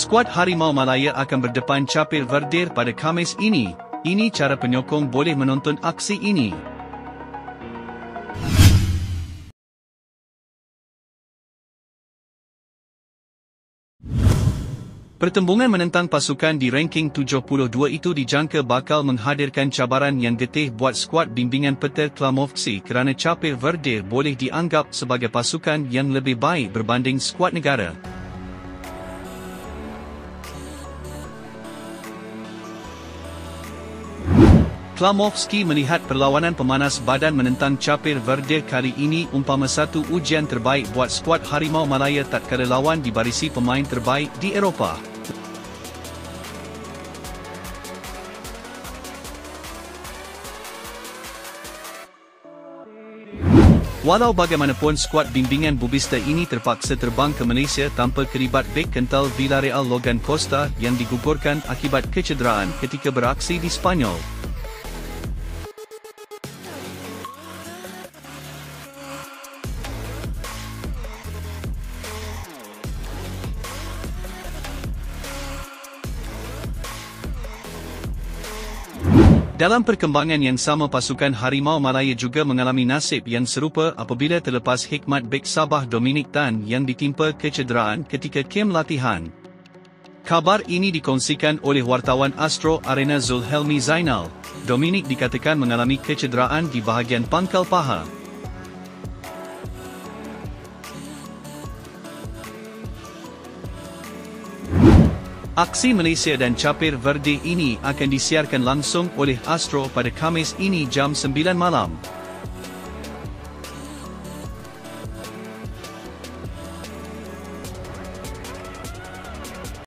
Skuad Harimau Malaya akan berdepan Cape Verde pada Khamis ini. Ini cara penyokong boleh menonton aksi ini. Pertembungan menentang pasukan di ranking 72 itu dijangka bakal menghadirkan cabaran yang getih buat skuad bimbingan Peter Klamovci kerana Cape Verde boleh dianggap sebagai pasukan yang lebih baik berbanding skuad negara. Klamovci melihat perlawanan pemanas badan menentang Cape Verde kali ini umpama satu ujian terbaik buat skuad Harimau Malaya tatkala lawan di barisi pemain terbaik di Eropah. Walau bagaimanapun, skuad bimbingan Bubista ini terpaksa terbang ke Malaysia tanpa keribat bek kental Villarreal Logan Costa yang digugurkan akibat kecederaan ketika beraksi di Spanyol. Dalam perkembangan yang sama, pasukan Harimau Malaya juga mengalami nasib yang serupa apabila terlepas hikmat bek Sabah Dominic Tan yang ditimpa kecederaan ketika kem latihan. Kabar ini dikongsikan oleh wartawan Astro Arena Zulhelmi Zainal. Dominic dikatakan mengalami kecederaan di bahagian pangkal paha. Aksi Malaysia dan Cape Verde ini akan disiarkan langsung oleh Astro pada Khamis ini jam 9 malam.